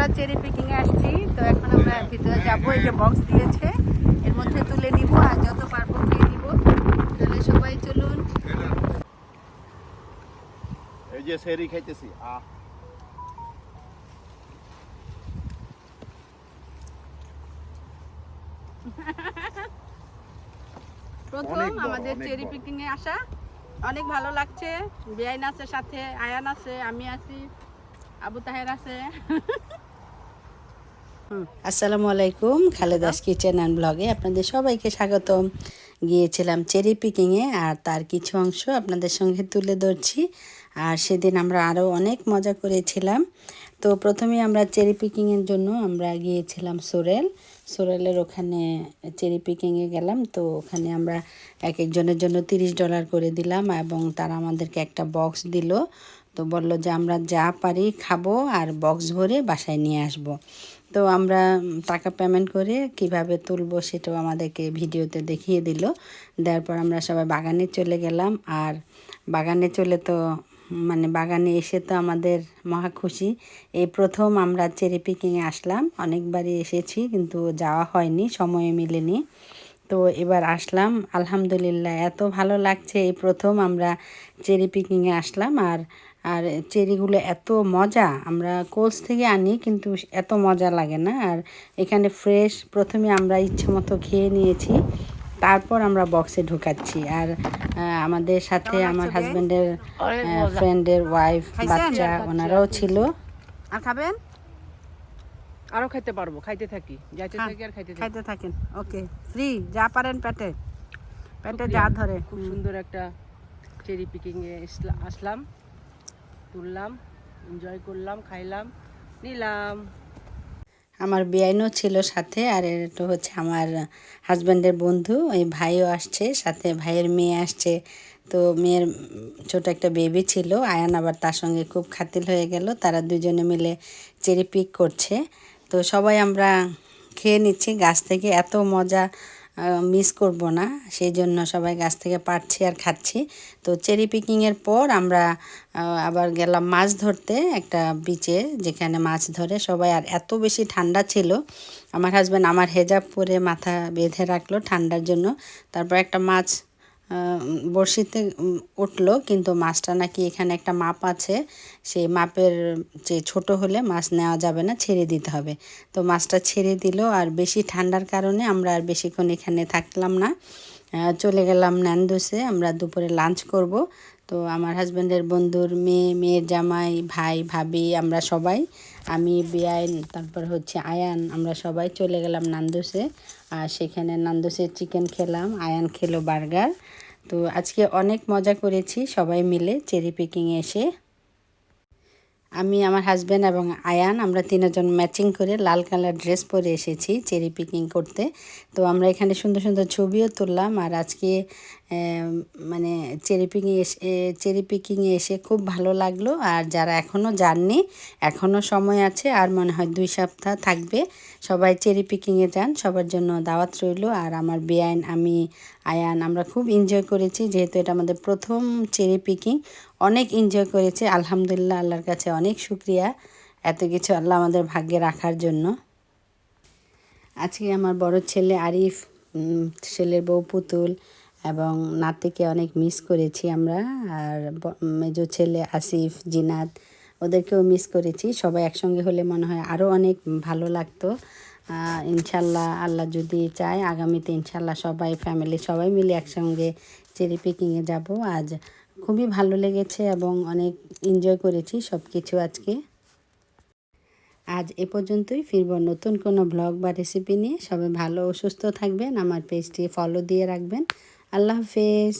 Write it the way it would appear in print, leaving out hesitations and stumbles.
আমরা চেরি পিকিংয়ে আসছি, তো এখন আমরা ভিতরে যাবো। এই যে বক্স দিয়েছে, এর মধ্যে তুলে নিব আর যত পারবো খেয়ে নিব। তাহলে সবাই চলুন। এই যে সেরি খাইতেছি। প্রথম আমাদের চেরি পিকিংয়ে আসা, অনেক ভালো লাগছে। বেআইন আছে সাথে, আয়ান আছে, আমি আছি, আবু তাহের আছে। আসসালামু আলাইকুম, খালেদাস কিচেন অ্যান্ড ব্লগে আপনাদের সবাইকে স্বাগতম। গিয়েছিলাম চেরি পিকিংয়ে, আর তার কিছু অংশ আপনাদের সঙ্গে তুলে ধরছি। আর সেদিন আমরা আরও অনেক মজা করেছিলাম। তো প্রথমে আমরা চেরি পিকিংয়ের জন্য আমরা গিয়েছিলাম সোরেলের ওখানে চেরি পিকিংয়ে গেলাম। তো ওখানে আমরা এক একজনের জন্য $30 করে দিলাম এবং তারা আমাদেরকে একটা বক্স দিল। তো বলল যে আমরা যা পারি খাবো আর বক্স ভরে বাসায় নিয়ে আসব। তো আমরা টাকা পেমেন্ট করে কিভাবে তুলবো সেটাও আমাদেরকে ভিডিওতে দেখিয়ে দিল। দেওয়ার পর আমরা সবাই বাগানে চলে গেলাম। আর বাগানে চলে তো বাগানে এসে তো আমাদের মহা খুশি। এই প্রথম আমরা চেরি পিকিংয়ে আসলাম। অনেকবারই এসেছি কিন্তু যাওয়া হয়নি, সময়ে মিলেনি। তো এবার আসলাম, আলহামদুলিল্লাহ এত ভালো লাগছে। এই প্রথম আমরা চেরি পিকিংয়ে আসলাম। আর আর চেরিগুলো এত মজা, আমরা কোলস থেকে আনি কিন্তু এত মজা লাগে না। আর এখানে ফ্রেশ, প্রথমে আমরা ইচ্ছে মতো খেয়ে নিয়েছি, তারপর আমরা বক্সে ঢুকাচ্ছি। আর আমাদের সাথে আমার হাজব্যান্ডের ফ্রেন্ডের ওয়াইফ, বাচ্চা ওনারাও ছিল। আর খাবেন? আরো খাইতে পারবো, খাইতে থাকি, যাইতে থাকি আর খাইতে থাকেন। ওকে, ফ্রি, যা পারেন পেটে যা ধরে। খুব সুন্দর একটা চেরি পিকিং এ আসলাম, তুললাম, এনজয় করলাম, খাইলাম, নিলাম। আমার বেআইনও ছিল সাথে। আর এটা হচ্ছে আমার হাজব্যান্ডের বন্ধু, এই ভাইও আসছে সাথে, ভাইয়ের মেয়ে আসছে। তো মেয়ের ছোট একটা বেবি ছিল, আয়ান আবার তার সঙ্গে খুব খাতির হয়ে গেল। তারা দুজনে মিলে চেরি পিক করছে। তো সবাই আমরা খেয়ে নিচ্ছি গাছ থেকে, এত মজা মিস করব না, সেই জন্য সবাই গাছ থেকে পাড়ছি আর খাচ্ছি। তো চেরি পিকিংয়ের পর আমরা আবার গেলাম মাছ ধরতে একটা বিচে, যেখানে মাছ ধরে সবাই। আর এত বেশি ঠান্ডা ছিল, আমার হাজব্যান্ড আমার হেজাব পরে মাথা বেঁধে রাখলো ঠান্ডার জন্য। তারপর একটা মাছ বড়শিতে উঠলো, কিন্তু মাছটা নাকি এখানে একটা মাপ আছে, সেই মাপের যে ছোট হলে মাছ নেওয়া যাবে না, ছেড়ে দিতে হবে। তো মাছটা ছেড়ে দিল। আর বেশি ঠান্ডার কারণে আমরা আর বেশিক্ষণ এখানে থাকলাম না, চলে গেলাম ন্যান্দোসে। আমরা দুপুরে লাঞ্চ করব। তো আমার হাজব্যান্ডের বন্ধুর মেয়ে, মেয়ের জামাই, ভাই, ভাবি, আমরা সবাই, আমি, বেআইন, তারপর হচ্ছে আয়ান, আমরা সবাই চলে গেলাম নান্দোসে। আর সেখানে নান্দোসে চিকেন খেলাম, আয়ান খেলো বার্গার। তো আজকে অনেক মজা করেছি সবাই মিলে চেরি পিকিংয়ে এসে। আমি, আমার হাজব্যান্ড এবং আয়ান, আমরা তিনজন ম্যাচিং করে লাল কালার ড্রেস পরে এসেছি চেরি পিকিং করতে। তো আমরা এখানে সুন্দর সুন্দর ছবিও তুললাম। আর আজকে চেরি পিকিংয়ে এসে খুব ভালো লাগলো। আর যারা এখনও যাননি, এখনও সময় আছে, আর মনে হয় 2 সপ্তাহ থাকবে। সবাই চেরি পিকিংয়ে যান, সবার জন্য দাওয়াত রইল। আর আমার বেআইন, আমি, আয়ান, আমরা খুব এনজয় করেছি, যেহেতু এটা আমাদের প্রথম চেরি পিকিং। অনেক এনজয় করেছি, আলহামদুলিল্লাহ, আল্লাহর কাছে অনেক শুক্রিয়া এত কিছু আল্লাহ আমাদের ভাগ্যে রাখার জন্য। আজকে আমার বড় ছেলে আরিফ, ছেলের বউ পুতুল এবং নাতিকে অনেক মিস করেছি আমরা। আর মেজো ছেলে আসিফ, জিনাত, ওদেরকেও মিস করেছি। সবাই একসঙ্গে হলে মনে হয় আরও অনেক ভালো লাগতো। ইনশাল্লাহ, আল্লাহ যদি চায়, আগামীতে ইনশাল্লাহ সবাই ফ্যামিলি সবাই মিলে একসঙ্গে চেরি পিকিংয়ে যাব। আজ খুবই ভালো লেগেছে এবং অনেক এনজয় করেছি সব কিছু আজকে। আজ এ পর্যন্তই, ফিরব নতুন কোনো ব্লগ বা রেসিপি নিয়ে। সবাই ভালো ও সুস্থ থাকবেন, আমার পেজটি ফলো দিয়ে রাখবেন। আল্লাহ হাফেজ।